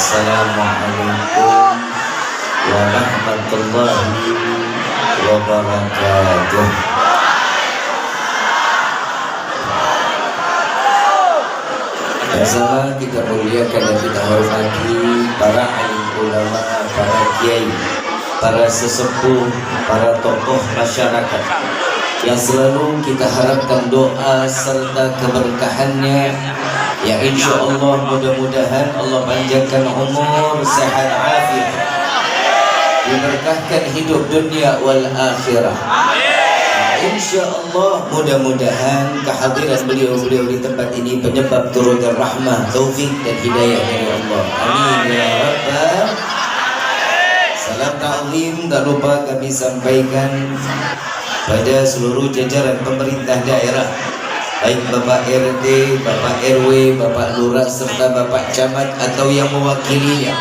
Assalamualaikum warahmatullahi wabarakatuh. Bersama kita muliakan dan kita hormati para alim ulama, para kiai, para sesepuh, para tokoh masyarakat yang selalu kita harapkan doa serta keberkahannya. Ya insya Allah mudah-mudahan Allah panjangkan umur, sehat afiat, diberkahkan hidup dunia wal akhirah. Insya Allah mudah-mudahan kehadiran beliau-beliau di tempat ini penyebab turunnya rahmah, taufik dan hidayah dari Allah. Amin ya Rabbal. Salam ta'zim tak lupa kami sampaikan pada seluruh jajaran pemerintah daerah, baik Bapak RT, Bapak RW, Bapak Lurah serta Bapak Camat atau yang mewakilinya.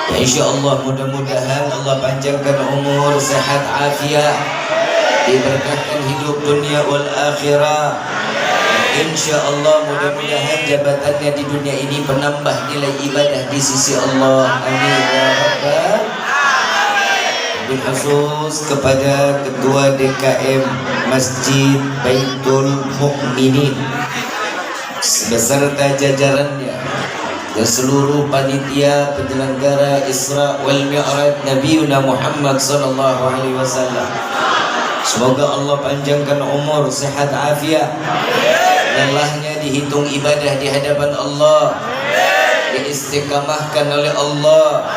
Ya, insya Allah mudah-mudahan Allah panjangkan umur, sehat afiat, diberkahkan hidup dunia wal akhirah. Insya Allah mudah-mudahan jabatannya di dunia ini penambah nilai ibadah di sisi Allah. Amin ya Rabbal. Khusus kepada Ketua DKM Masjid Baitul Mukminin beserta jajarannya dan seluruh panitia penyelenggara Isra wal Mi'raj Nabiuna Muhammad sallallahu alaihi wasallam. Semoga Allah panjangkan umur, sehat afiat, lelahnya dihitung ibadah di hadapan Allah, diistiqamahkan oleh Allah.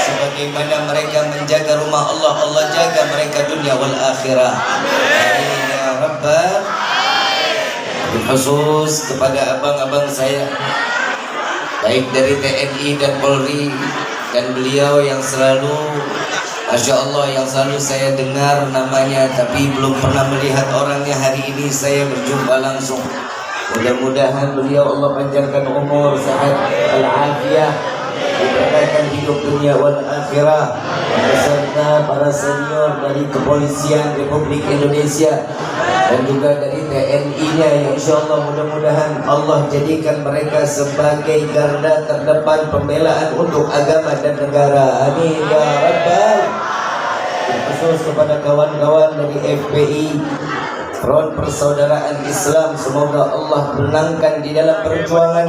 Sebagaimana mereka menjaga rumah Allah, Allah jaga mereka dunia wal akhirah. Amin ya Rabbal. Khusus kepada abang-abang saya, baik dari TNI dan Polri, dan beliau yang selalu, Masya Allah, yang selalu saya dengar namanya tapi belum pernah melihat orangnya. Hari ini saya berjumpa langsung. Mudah-mudahan beliau Allah panjangkan umur, sehat al-afiyah, diberkahkan hidup dunia wal akhirah, beserta para senior dari Kepolisian Republik Indonesia dan juga dari TNI-nya yang insyaallah mudah-mudahan Allah jadikan mereka sebagai garda terdepan pembelaan untuk agama dan negara. Amin ya Rabbal. Khusus kepada kawan-kawan dari FPI, Front Persaudaraan Islam, semoga Allah menangkan di dalam perjuangan.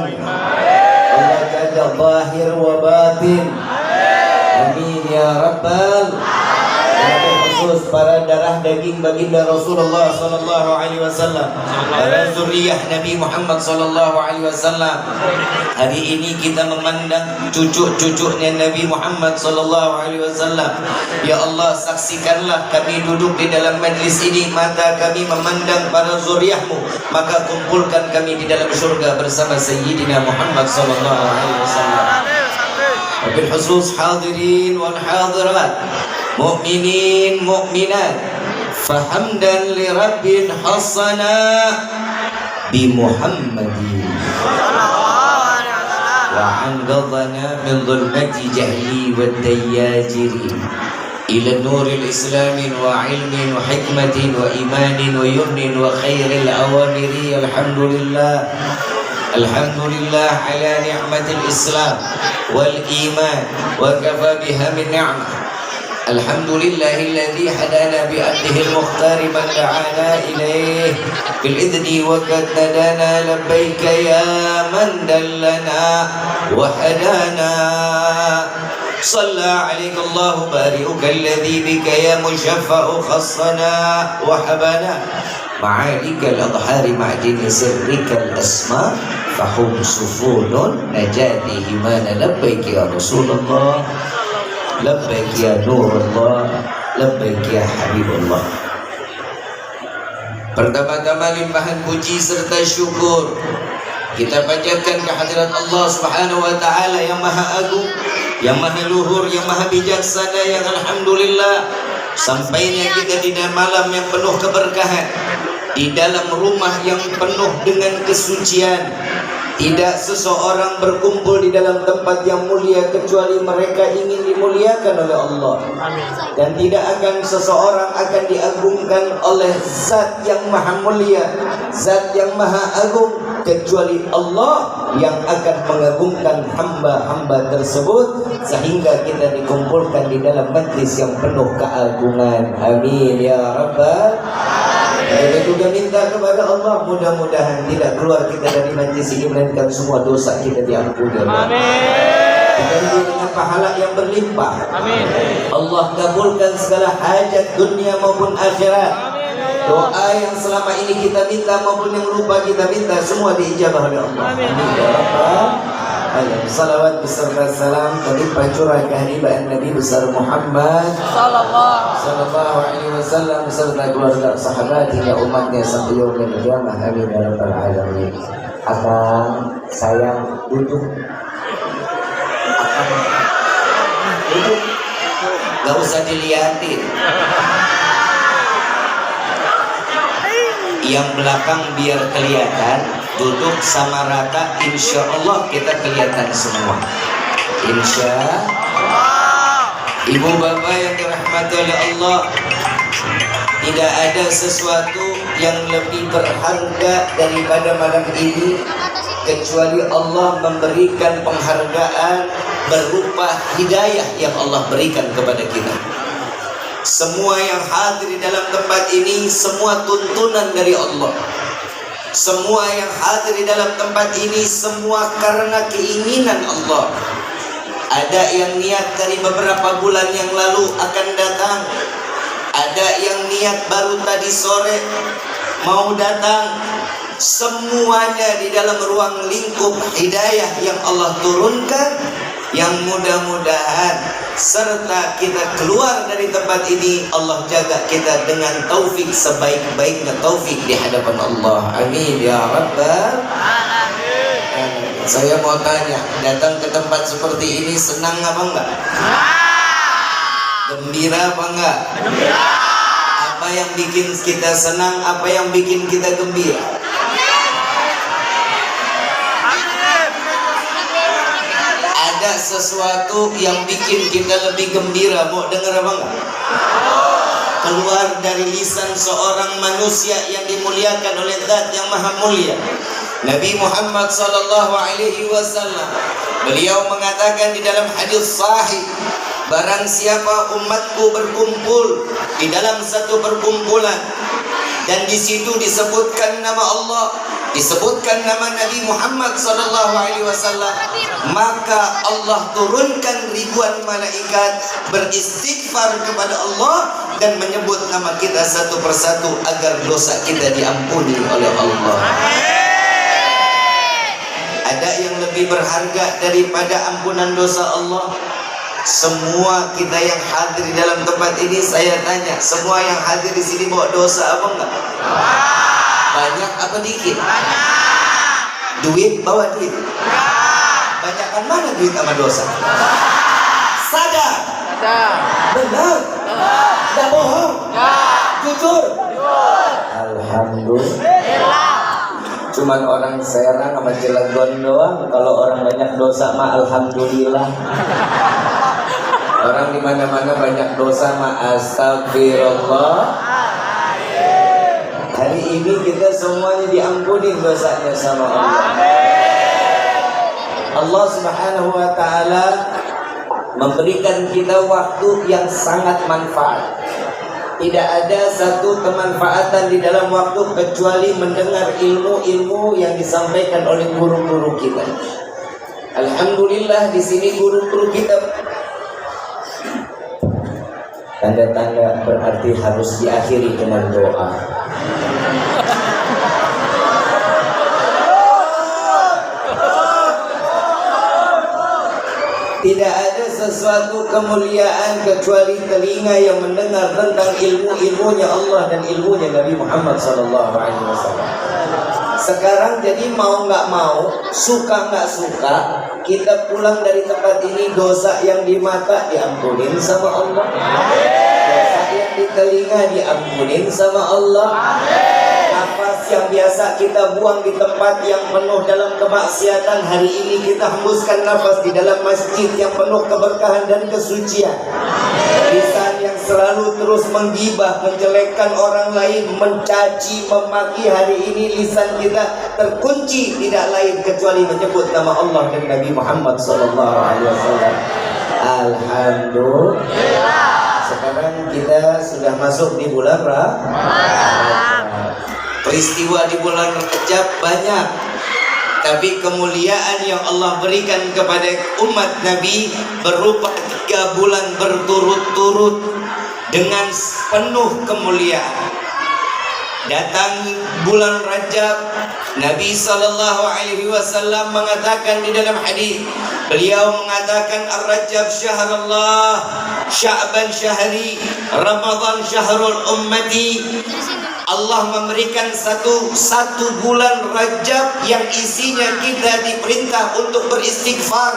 Allah jaga zahir wa batin. Amin ya Rabbal. Khusus para darah daging baginda Rasulullah sallallahu alaihi wasallam, para zuriyah Nabi Muhammad sallallahu alaihi wasallam. Hari ini kita memandang cucu-cucunya Nabi Muhammad sallallahu alaihi wasallam. Ya Allah, saksikanlah kami duduk di dalam majlis ini, mata kami memandang para zuriyahmu, maka kumpulkan kami di dalam surga bersama Sayyidina Muhammad sallallahu alaihi wasallam. Wabil khusus hadirin wal hadirat, mu'minin mu'minat, fahamdan li rabbin hasana bi Muhammadin wa anqadhana min dhulmati jahli wad dayyajiri ila nuril islamin wa ilmin wa hikmatin wa imanin wa yumnin wa khairil awamiri. Alhamdulillah, alhamdulillah ala ni'matil islam wal iman wa kafa biha min ni'mah. Alhamdulillahilladzi hadana bi abdihi al-mukhtar man da'ana ilayh bil idni wa kadana labbaika ya man dallana wa hadana. Shalla alayka Allah bari'uka alladhi bika ya mushaffa'u khassana wa habana ma'alika al-adhari ma'dini sirrika al-asma fahum sufunun najati himana labbaika ya Rasulullah, labbaik ya Nurullah, labbaik ya Habibullah. Pertama-tama limpahan puji serta syukur kita panjatkan kehadirat Allah Subhanahu wa taala yang maha agung, yang maha luhur, yang maha bijaksana, yang alhamdulillah sampainya kita di dalam malam yang penuh keberkahan, di dalam rumah yang penuh dengan kesucian. Tidak seseorang berkumpul di dalam tempat yang mulia kecuali mereka ingin dimuliakan oleh Allah. Dan tidak akan seseorang akan diagungkan oleh zat yang maha mulia, zat yang maha agung, kecuali Allah yang akan mengagungkan hamba-hamba tersebut sehingga kita dikumpulkan di dalam majlis yang penuh keagungan. Amin ya rabbal. Kita juga minta kepada Allah mudah-mudahan tidak keluar kita dari majlis ini melainkan semua dosa kita diampuni. Amin. Diganti dengan pahala yang berlimpah. Amin. Allah kabulkan segala hajat dunia maupun akhirat. Doa yang selama ini kita minta maupun yang lupa kita minta semua diijabah oleh Allah. Amin. Salawat beserta salam terlimpah curah kehadiran Nabi besar Muhammad sallallahu alaihi wasallam beserta keluarga sahabat hingga umatnya sampai yaumil qiyamah. Amin ya rabbal alamin. Akang sayang duduk. Duduk. Gak usah dilihatin. Yang belakang biar kelihatan, duduk sama rata, insya Allah kita kelihatan semua. Insya Allah. Ibu bapak yang dirahmati oleh Allah, tidak ada sesuatu yang lebih berharga daripada malam ini kecuali Allah memberikan penghargaan berupa hidayah yang Allah berikan kepada kita. Semua yang hadir di dalam tempat ini semua tuntunan dari Allah. Semua yang hadir di dalam tempat ini semua karena keinginan Allah. Ada yang niat dari beberapa bulan yang lalu akan datang. Ada yang niat baru tadi sore mau datang. Semuanya di dalam ruang lingkup hidayah yang Allah turunkan, yang mudah-mudahan serta kita keluar dari tempat ini Allah jaga kita dengan taufik sebaik-baiknya taufik di hadapan Allah. Amin ya rabbal alamin. Saya mau tanya, datang ke tempat seperti ini senang apa enggak? Gembira apa enggak? Gembira. Apa yang bikin kita senang? Apa yang bikin kita gembira? Ada sesuatu yang bikin kita lebih gembira, mau dengar apa enggak? Keluar dari lisan seorang manusia yang dimuliakan oleh Zat yang Maha Mulia, Nabi Muhammad sallallahu alaihi wasallam. Beliau mengatakan di dalam hadis sahih, barang siapa umatku berkumpul di dalam satu perkumpulan dan di situ disebutkan nama Allah, disebutkan nama Nabi Muhammad sallallahu alaihi wasallam, maka Allah turunkan ribuan malaikat beristighfar kepada Allah dan menyebut nama kita satu persatu agar dosa kita diampuni oleh Allah. Ada yang lebih berharga daripada ampunan dosa Allah? Semua kita yang hadir di dalam tempat ini, saya tanya, semua yang hadir di sini bawa dosa apa enggak? Banyak apa dikit? Banyak. Duit, bawa duit? Banyakkan mana duit sama dosa? Sadar? Benar? Tidak bohong? Jujur? Alhamdulillah. Cuman orang Serang sama Cilegon doang. Kalau orang banyak dosa mah alhamdulillah. Orang di mana-mana banyak dosa mah astagfirullah. Hari ini kita semuanya diampuni dosanya sama Allah. Allah Subhanahu wa taala memberikan kita waktu yang sangat manfaat. Tidak ada satu kemanfaatan di dalam waktu kecuali mendengar ilmu-ilmu yang disampaikan oleh guru-guru kita. Alhamdulillah di sini guru-guru kita. Tanda-tanda berarti harus diakhiri dengan doa. Tidak ada sesuatu kemuliaan kecuali telinga yang mendengar tentang ilmu-ilmunya Allah dan ilmunya Nabi Muhammad SAW. Sekarang jadi mau nggak mau, suka nggak suka, kita pulang dari tempat ini dosa yang di mata diampunin sama Allah, dosa yang di telinga diampunin sama Allah, nafas nafas yang biasa kita buang di tempat yang penuh dalam kemaksiatan, hari ini kita hembuskan nafas di dalam masjid yang penuh keberkahan dan kesucian. Lisan yang selalu terus menggibah, menjelekkan orang lain, mencaci, memaki, hari ini lisan kita terkunci, tidak lain kecuali menyebut nama Allah dan Nabi Muhammad SAW. Alhamdulillah. Sekarang kita sudah masuk di bulan Rajab. Peristiwa di bulan Rajab banyak, tapi kemuliaan yang Allah berikan kepada umat Nabi berupa 3 bulan berturut-turut dengan penuh kemuliaan. Datang bulan Rajab, Nabi SAW mengatakan di dalam hadis, beliau mengatakan Ar-Rajab syahrullah, Sya'ban syahri, Ramadan syahrul ummati. Allah memberikan satu bulan Rajab yang isinya kita diperintah untuk beristighfar.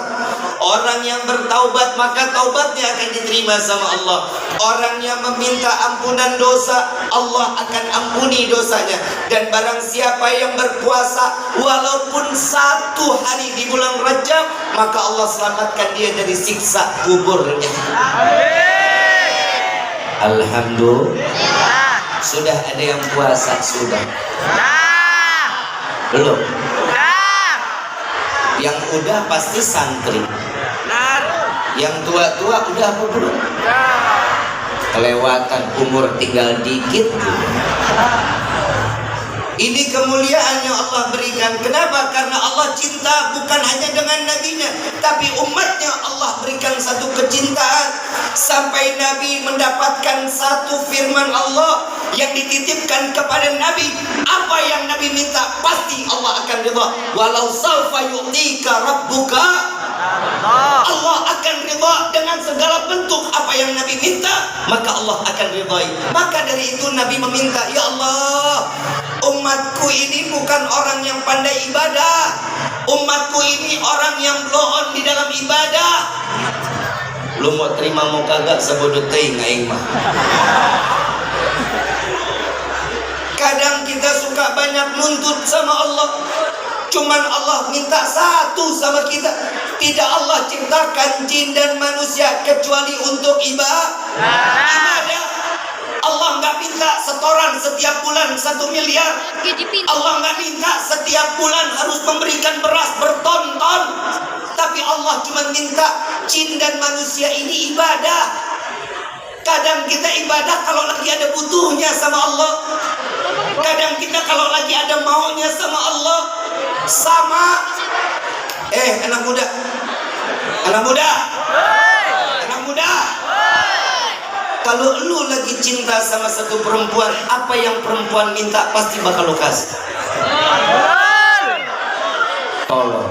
Orang yang bertaubat maka taubatnya akan diterima sama Allah. Orang yang meminta ampunan dosa, Allah akan ampuni dosanya. Dan barang siapa yang berpuasa walaupun 1 hari di bulan Rajab, maka Allah selamatkan dia dari siksa kuburnya. Alhamdulillah. Sudah ada yang puasa? Sudah? Belum? Yang udah pasti santri. Yang tua-tua udah apa belum? Kelewatan, umur tinggal dikit. Ini kemuliaan yang Allah berikan. Kenapa? Karena Allah cinta bukan hanya dengan nabinya, tapi umatnya Allah berikan satu kecintaan. Sampai Nabi mendapatkan satu firman Allah yang dititipkan kepada Nabi. Apa yang Nabi minta pasti Allah akan ridha. Walau sawfa yu'tika rabbuka, Allah akan ridha dengan segala bentuk apa yang Nabi minta, maka Allah akan ridhai. Maka dari itu Nabi meminta, ya Allah, umatku ini bukan orang yang pandai ibadah, umatku ini orang yang bloon di dalam ibadah. Lu mau terima mau kagak sebodoh teuing aing mah. Kadang kita suka banyak nuntut sama Allah, cuman Allah minta satu sama kita. Tidak Allah ciptakan jin dan manusia kecuali untuk ibadah. Allah nggak minta setoran setiap bulan 1 miliar. Allah nggak minta setiap bulan harus memberikan beras berton-ton. Tapi Allah cuma minta jin dan manusia ini ibadah. Kadang kita ibadah kalau lagi ada butuhnya sama Allah. Kadang kita kalau lagi ada maunya sama Allah. Sama. Anak muda. Anak muda. Anak muda. Kalau lu lagi cinta sama satu perempuan, apa yang perempuan minta pasti bakal lu kasih. Tolong.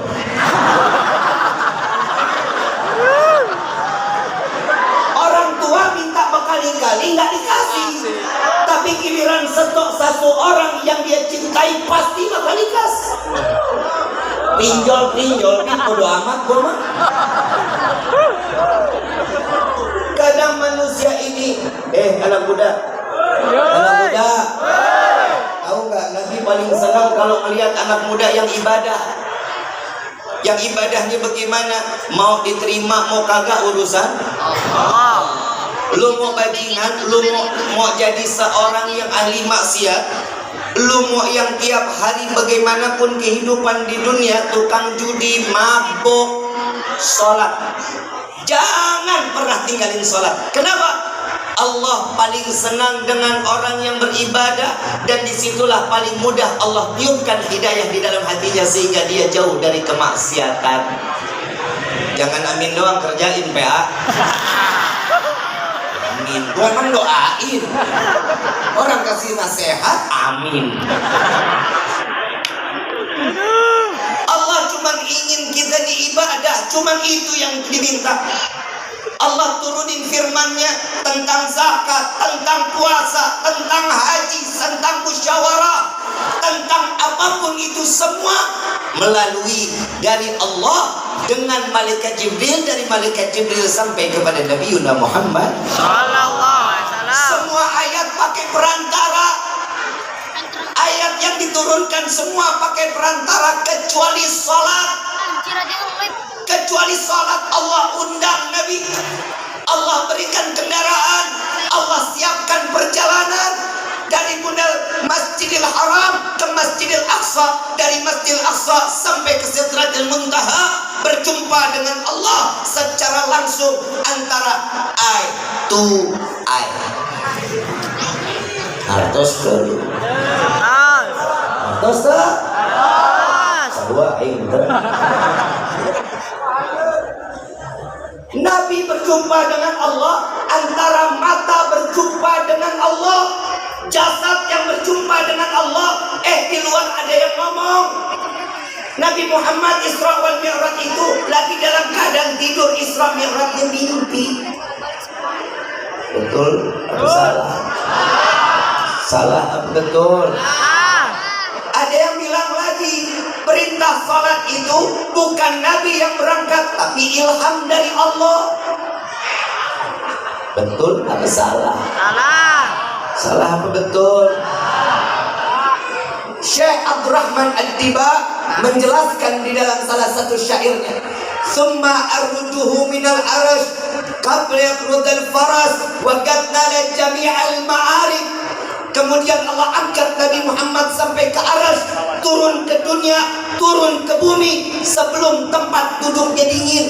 Orang tua minta berkali-kali nggak dikasih, tapi giliran satu orang yang dia cintai pasti bakal dikasih. Pinjol bodo amat gua mah. Kadang manusia ini, anak muda, tahu nggak? Nabi paling senang kalau melihat anak muda yang ibadah. Yang ibadahnya bagaimana? Mau diterima, mau kagak urusan Allah. Lu mau bajingan, lu mau jadi seorang yang ahli maksiat, lu mau yang tiap hari bagaimanapun kehidupan di dunia, tukang judi, mabuk, sholat, jangan pernah tinggalin sholat. Kenapa? Allah paling senang dengan orang yang beribadah, dan disitulah paling mudah Allah tiupkan hidayah di dalam hatinya sehingga dia jauh dari kemaksiatan. Jangan amin doang, kerjain PA. Amin, gua emang doain. Orang kasih nasihat, amin. Allah cuma ingin kita diibadah, cuma itu yang diminta. Allah turunin firman-Nya tentang zakat, tentang puasa, tentang haji, tentang musyawarah, tentang apapun itu semua melalui dari Allah dengan malaikat Jibril, dari malaikat Jibril sampai kepada Nabi Muhammad sallallahu alaihi wasallam. Semua ayat pakai perantara. Ayat yang diturunkan semua pakai perantara kecuali sholat. Kecuali sholat Allah undang Nabi. Allah berikan kendaraan, Allah siapkan perjalanan dari modal Masjidil Haram ke Masjidil Aqsa, dari Masjidil Aqsa sampai ke Sidratul Muntaha, berjumpa dengan Allah secara langsung antara eye to eye. Hartos dulu. Hartos tak? Sarua aing teh. Nabi berjumpa dengan Allah antara mata berjumpa dengan Allah, jasad yang berjumpa dengan Allah. Di luar ada yang ngomong. Nabi Muhammad Isra wal Mi'raj itu lagi dalam keadaan tidur. Isra Mi'rajnya mimpi. Betul atau salah? Salah atau betul? Ada yang bilang lagi perintah salat itu bukan Nabi yang berangkat, tapi ilham dari Allah. Betul atau salah? Salah. Salah apa betul? Syekh Abdurrahman Ad-Diba menjelaskan di dalam salah satu syairnya, "Summa arruduhu minal arash qabla yaqrudal faras wa qadnala jami'al ma'arif." Kemudian Allah angkat Nabi Muhammad sampai ke aras, turun ke dunia, turun ke bumi sebelum tempat duduknya dingin.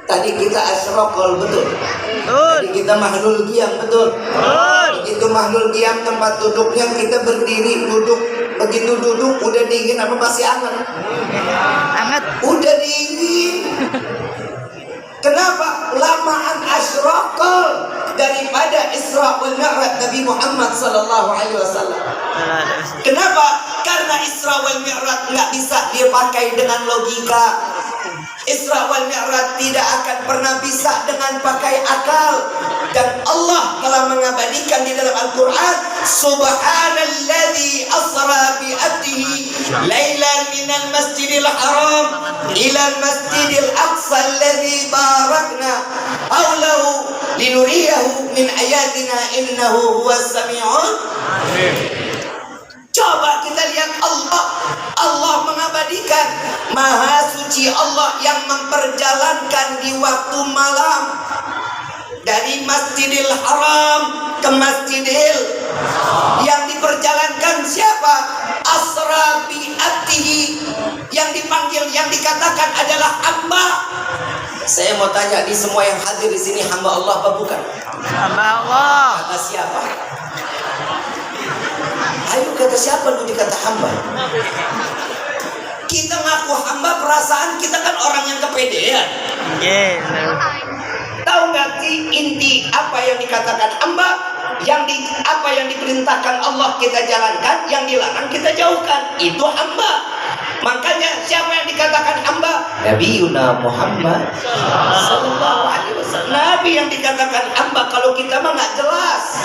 Tadi kita asyraqal, betul. Tadi kita mahlul qiyam, betul. Begitu mahlul qiyam tempat duduknya kita berdiri duduk. Begitu duduk udah dingin apa masih hangat? Hangat. Udah dingin. Kenapa? Lamaan asyraqal daripada Isra wal Mi'raj Nabi Muhammad sallallahu alaihi wasallam. Kenapa? Karena Isra wal Mi'raj nggak bisa dipakai dengan logika. Isra wal Mi'raj tidak akan pernah bisa dengan pakai akal. Dan Allah telah mengabadikan di dalam Al-Quran, Subhanalladzi asra bi abdihi lailan minal masjidil haram ilal masjidil aqsa alladzi barakna haulahu linuriyahu min ayatina innahu huwas sami'un. Coba kita lihat Allah mengabadikan, Maha Suci Allah yang memperjalankan di waktu malam dari Masjidil Haram ke Masjidil, yang diperjalankan siapa? Asra bi abdihi, yang dipanggil, yang dikatakan adalah hamba. Saya mau tanya di semua yang hadir di sini, hamba Allah apa bukan? Hamba Allah. Kata siapa? Ayo kata siapa dulu dikata hamba? Kita ngaku hamba, perasaan kita kan orang yang kepedean. Tahu nggak sih inti apa yang dikatakan hamba? Apa yang diperintahkan Allah kita jalankan, yang dilarang kita jauhkan. Itu hamba. Makanya siapa yang dikatakan hamba? Nabi Yuna Muhammad sallallahu alaihi wasallam. Nabi yang dikatakan hamba. Kalau kita mah nggak jelas.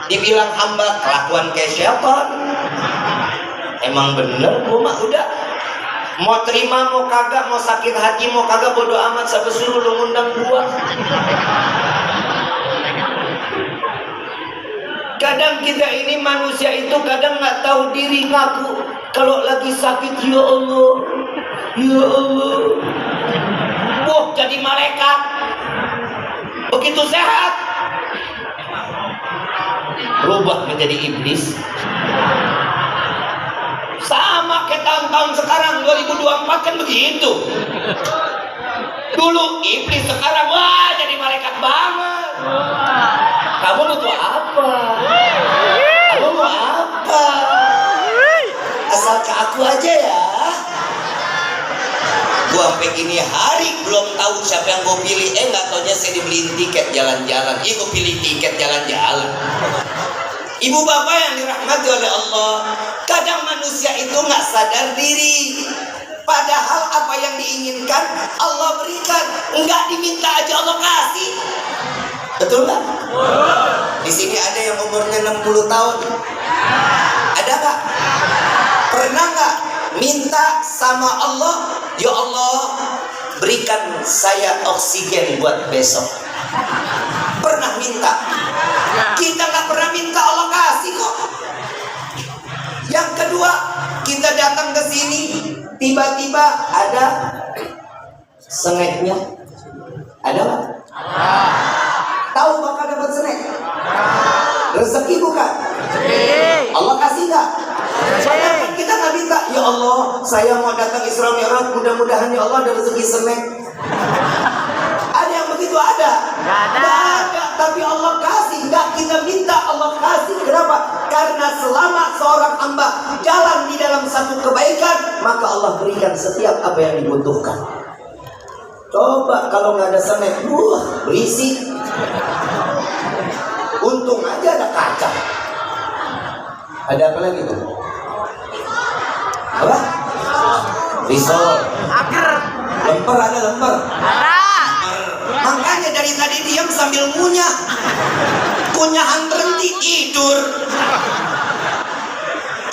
Dibilang hamba, kelakuan kayak syaitan. Emang bener, gua mah udah mau terima mau kagak, mau sakit hati mau kagak, bodo amat, sampai suruh lu ngundang gua. Kadang kita ini manusia itu kadang nggak tahu diri, ngaku kalau lagi sakit, ya Allah, ya Allah, wah jadi malaikat. Begitu sehat berubah menjadi iblis. Sama kayak tahun-tahun sekarang 2024 kan begitu. Dulu iblis, sekarang wah jadi malaikat banget. Kamu butuh apa? Kamu mau apa? Asal ke aku aja ya. Gua sampai gini hari belum tahu siapa yang gue pilih. Nggak taunya saya dibeliin tiket jalan-jalan. Gue pilih tiket jalan-jalan. Ibu bapak yang dirahmati oleh Allah, kadang manusia itu nggak sadar diri. Padahal apa yang diinginkan Allah berikan, nggak diminta aja Allah kasih. Betul nggak? Di sini ada yang umurnya 60 tahun. Ada nggak? Pernah nggak minta sama Allah, ya Allah berikan saya oksigen buat besok? Pernah minta? Kita nggak pernah minta Allah kasih kok. Yang kedua, kita datang ke sini, tiba-tiba ada snacknya. Ada nggak? Tahu bakal dapat snack? Rezeki bukan? Allah kasih nggak? Padahal kita nggak minta, ya Allah, saya mau datang Isra Mi'raj, mudah-mudahan ya Allah ada rezeki snack. Ada yang begitu ada? Nggak ada. Tapi Allah kasih, nggak kita minta, Allah kasih. Kenapa? Karena selama seorang hamba jalan di dalam satu kebaikan, maka Allah berikan setiap apa yang dibutuhkan. Coba kalau nggak ada snack, berisik. Untung aja ada kaca. Ada apa lagi tuh? Apa? Risol. Lemper, ada lemper. Makanya dari tadi diam sambil ngunyah. Kunyahan berhenti tidur.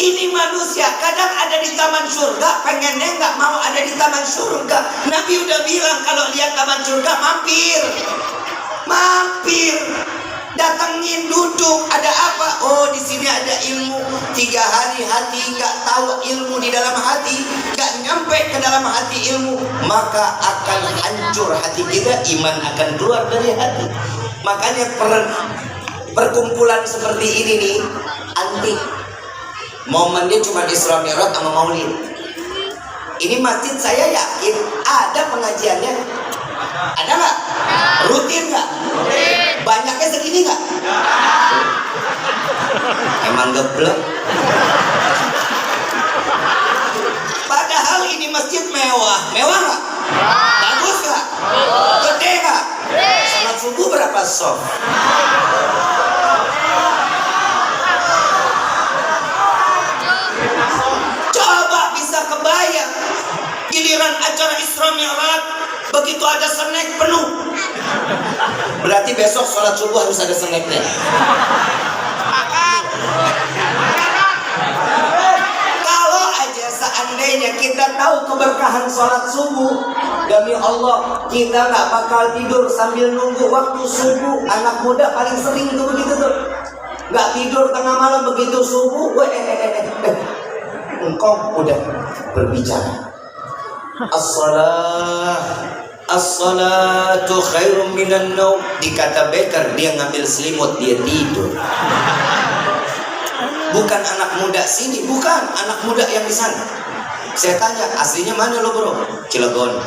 Ini manusia kadang ada di taman surga, pengennya nggak mau ada di taman surga. Nabi udah bilang kalau lihat taman surga mampir. Datangin, duduk, ada apa? Oh, di sini ada ilmu. 3 hari hati nggak tahu ilmu di dalam hati, nggak nyampe ke dalam hati ilmu, maka akan hancur hati kita, iman akan keluar dari hati. Makanya perkumpulan seperti ini nih antik. Momennya cuma Isra Mi'raj sama Maulid. Ini masjid saya yakin ada pengajiannya. Ada nggak? Rutin nggak? Banyaknya segini nggak? Emang geblek. Padahal ini masjid mewah. Mewah nggak? Bagus nggak? Gede nggak? Salat subuh berapa sof? Coba bisa kebayang giliran acara Isra Mi'raj, begitu ada snack penuh. Berarti besok sholat subuh harus ada snacknya. Kalau aja seandainya kita tahu keberkahan sholat subuh, demi Allah kita nggak bakal tidur sambil nunggu waktu subuh. Anak muda paling sering tuh begitu tuh, nggak tidur tengah malam begitu subuh. Engkau udah berbicara. As-salatu khairum minan naum. Dikata Becker, dia ngambil selimut, dia tidur. Bukan anak muda sini, bukan anak muda yang di sana. Saya tanya, aslinya mana lo bro? Cilegon.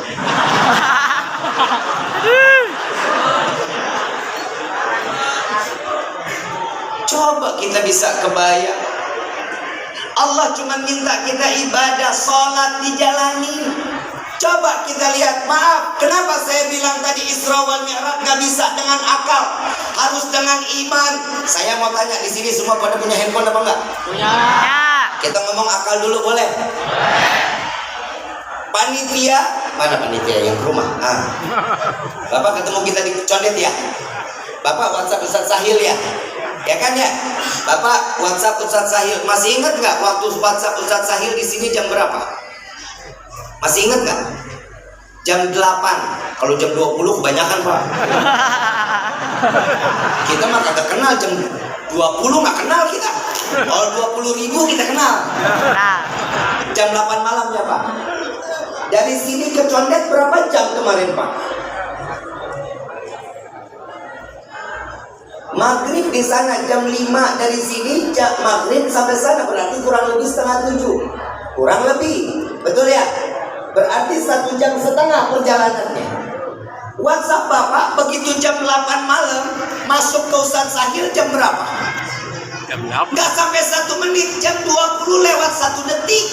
Coba kita bisa kebayang, Allah cuma minta kita ibadah, sholat dijalani. Coba kita lihat, maaf, kenapa saya bilang tadi Isra wal Mi'raj nggak bisa dengan akal, harus dengan iman. Saya mau tanya, di sini semua pada punya handphone apa enggak? Punya. Kita ngomong akal dulu boleh? Panitia, mana panitia yang ke rumah? Bapak ketemu kita di Condet ya? Bapak WhatsApp Ustaz Sahil ya? Ya kan ya? Bapak WhatsApp Ustaz Sahil, masih ingat nggak waktu WhatsApp Ustaz Sahil di sini jam berapa? Masih ingat nggak? Jam 8. Kalau jam 20 kebanyakan Pak. Kita mah kagak kenal jam 20, nggak kenal kita. Kalau 20.000 kita kenal. Jam 8 malam ya Pak. Dari sini ke Condet berapa jam kemarin Pak? Maghrib di sana jam 5 dari sini, jam maghrib sampai sana berarti kurang lebih setengah 7. Kurang lebih, betul ya? Berarti 1,5 jam perjalanannya. WhatsApp Bapak begitu jam 8 malam masuk ke Ustaz Sahil jam berapa? Jam berapa? Nggak sampai 1 menit, jam 20 lewat 1 detik.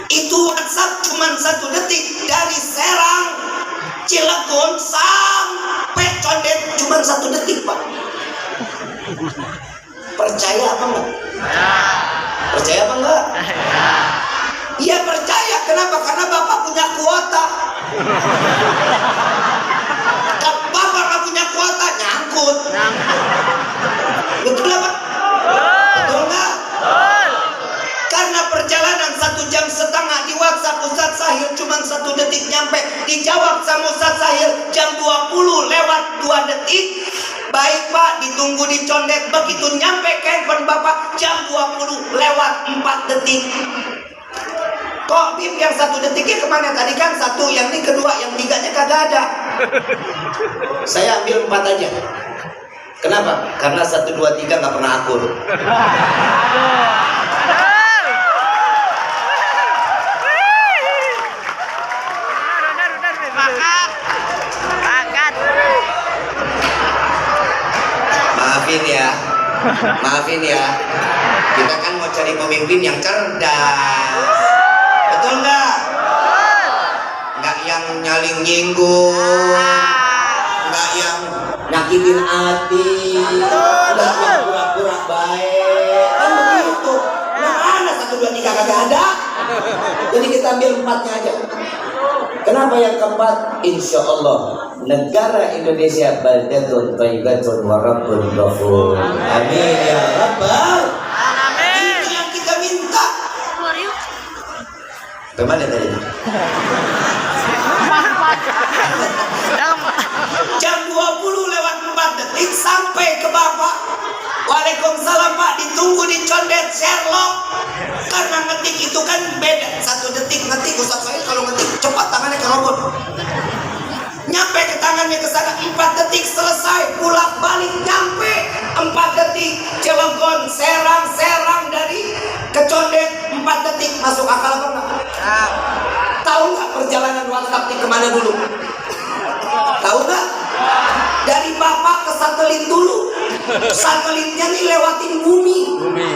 Itu WhatsApp cuma 1 detik dari Serang, Cilegon sampai Condet cuma 1 detik Pak. Percaya apa enggak? Percaya apa enggak? Iya percaya. Kenapa? Karena Bapak punya kuota. Kalau Bapak nggak punya kuota, nyangkut. Betul apa? Betul nggak? Karena perjalanan 1,5 jam di WhatsApp Ustaz Sahil cuma 1 detik nyampe. Dijawab sama Ustaz Sahil jam 20 lewat 2 detik. detik. Baik Pak, ditunggu di condet. Begitu nyampe ke handphone Bapak jam 20 lewat 4 detik. Kok Bim yang 1 detiknya kemana? Tadi kan 1, yang ini kedua, yang 3-nya kagak ada. Saya ambil 4 aja. Kenapa? Karena 1, 2, 3 nggak pernah akur. Maafin ya, kita kan mau cari pemimpin yang cerdas, betul nggak? Nggak yang nyaling nyinggung, nggak yang nyakitin hati, nggak yang pura-pura baik, kan begitu. Nah, mana 1, 2, 3 kagak ada. Jadi kita ambil 4-nya aja. Kenapa yang keempat? Insya Allah negara Indonesia baldatun thayyibatun wa rabbun ghafur. Amin ya rabbal alamin. Itu yang kita minta. Kemana tadi? Jam 20 lewat 4 detik sampai ke Bapak. Waalaikumsalam Pak, ditunggu di condet Sherlock. Karena ngetik itu kan beda. 1 detik ngetik, Ustaz saya kalau ngetik cepat tangannya ke robot. Nyampe ke tangannya ke sana 4 detik selesai, pulang balik nyampe 4 detik. Cilegon, Serang dari ke Condet 4 detik. Masuk akal apa enggak? Tahu nggak perjalanan WhatsApp di kemana dulu? Tahu nggak? Dari Bapak ke satelit dulu. Satelitnya nih lewatin bumi.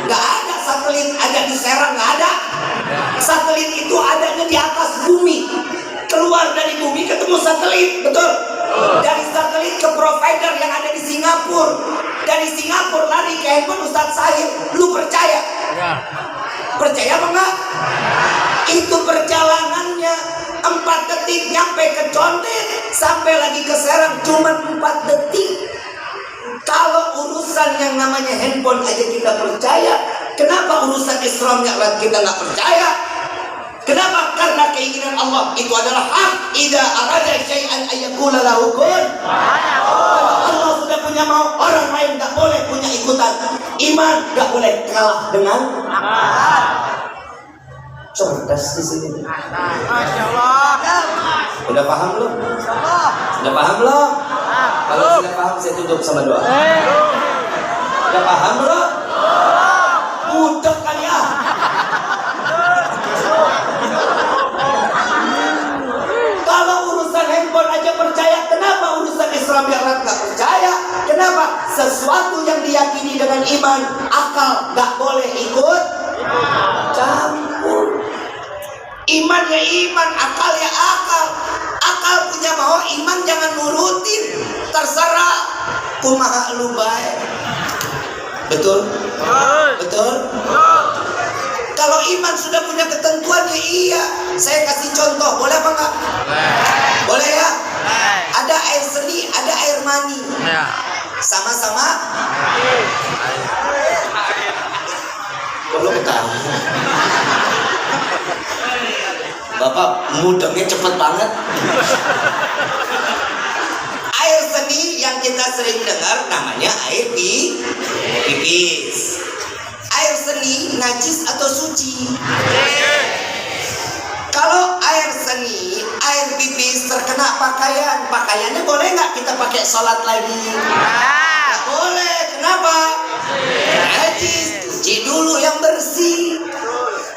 Nggak ada satelit ada di Serang, nggak ada. Satelit itu adanya di atas bumi. Keluar dari bumi ketemu satelit, betul? Dari satelit ke provider yang ada di Singapura. Dari Singapura lari ke handphone Ustadz Sahir. Lu percaya? Percaya apa enggak? Itu perjalanannya 4 detik nyampe ke Condet, sampai lagi ke Serang cuma 4 detik. Kalau urusan yang namanya handphone aja kita percaya, kenapa urusan Islam kita nggak percaya? Kenapa? Karena keinginan Allah itu adalah hak. Idza arada syai'an ayyakula lahu kun. Kalau Allah sudah punya mau, orang lain nggak boleh punya ikutan. Iman nggak boleh kalah dengan amal. Cerdas di sini. Masya Allah. Udah paham belum? Udah paham belum? Kalau sudah paham, saya tutup sama doa. Udah paham belum? Udah kan ya. Kalau urusan handphone aja percaya, kenapa urusan Islam yang nggak percaya? Kenapa? Sesuatu yang diyakini dengan iman, akal nggak boleh ikut campur. Iman ya iman, akal ya akal. Akal punya mau, iman jangan nurutin. Terserah kumaha lu baik. Betul? Betul? Kalau iman sudah punya ketentuan ya iya. Saya kasih contoh, boleh apa enggak? Boleh ya? Ada air seni, ada air mani. Sama-sama? Belum tahu. Bapak mudengnya cepet banget. Air seni yang kita sering dengar namanya air pipis. Air seni najis atau suci? Kalau air seni, air pipis terkena pakaian, pakaiannya boleh nggak kita pakai sholat lagi? Nggak boleh. Kenapa? Najis. Cuci dulu yang bersih.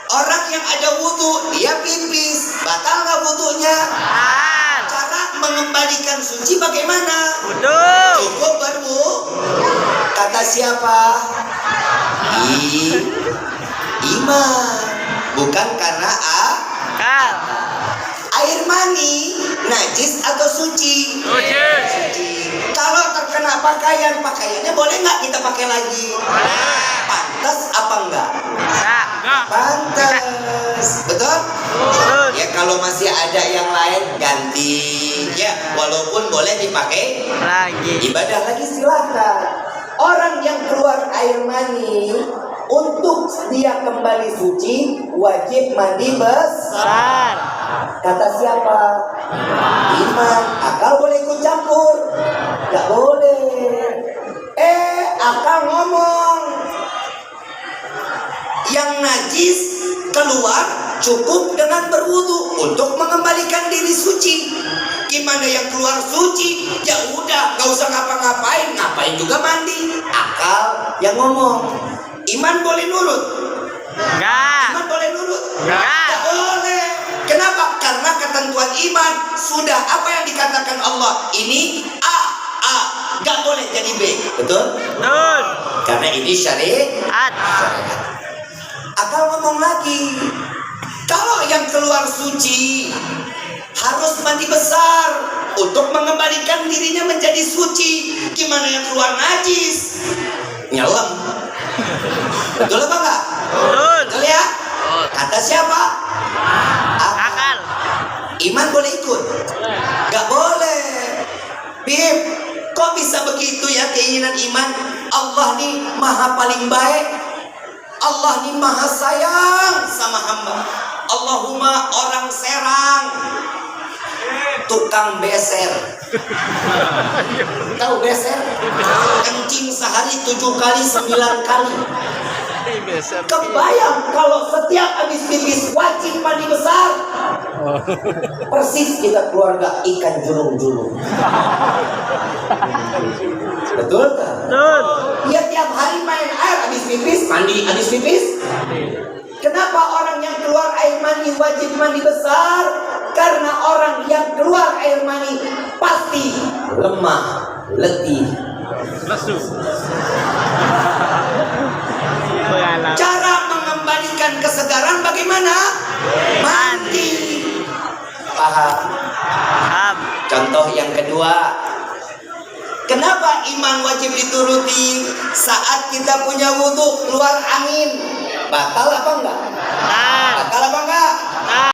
Orang yang ada wudhu, dia pipis, batal nggak wudhunya? Cara mengembalikan suci bagaimana? Cukup berwudu. Kata siapa? Iman. Bukan karena akal. Air mani najis atau suci? Suci. Kalau terkena pakaian, pakaiannya boleh nggak kita pakai lagi? Pantas apa enggak? Pantas. Betul? Ya kalau masih ada yang lain ganti. Ya walaupun boleh dipakai lagi. Ibadah lagi silakan. Orang yang keluar air mani, untuk dia kembali suci wajib mandi besar. Kata siapa? Iman. Akal boleh ikut campur? Gak boleh. akal ngomong yang najis keluar cukup dengan berwudu untuk mengembalikan diri suci. Gimana yang keluar suci? Ya udah, gak usah ngapa-ngapain, ngapain juga mandi. Akal yang ngomong. Iman boleh nurut? Enggak. Iman boleh nurut? Enggak. Gak boleh. Kenapa? Karena ketentuan iman sudah apa yang dikatakan Allah. Ini A, gak boleh jadi B. Betul? Betul. Karena ini syariat. Akal ngomong lagi, kalau yang keluar suci harus mandi besar untuk mengembalikan dirinya menjadi suci. Gimana yang keluar najis? Nyelam. Betul apa enggak? Betul. Betul ya? Kata siapa? Akal. Iman boleh ikut? Gak boleh. Bib, kok bisa begitu ya keinginan iman? Allah nih maha paling baik. Allah nih maha sayang sama hamba. Allahumma orang Serang, tukang beser. Tahu beser? Kencing sehari 7 kali 9 kali. Kebayang kalau setiap habis pipis wajib mandi besar. Persis kita keluarga ikan julung-julung. Betul kan? Betul. Dia tiap hari main air, habis pipis mandi, habis pipis. Kenapa orang yang keluar air mani wajib mandi besar? Karena orang yang keluar air mani pasti lemah, letih. Cara mengembalikan kesegaran bagaimana? Mandi. Paham? Paham. Contoh yang kedua, kenapa iman wajib dituruti? Saat kita punya wudhu keluar angin, batal apa enggak? Nah. Batal apa enggak?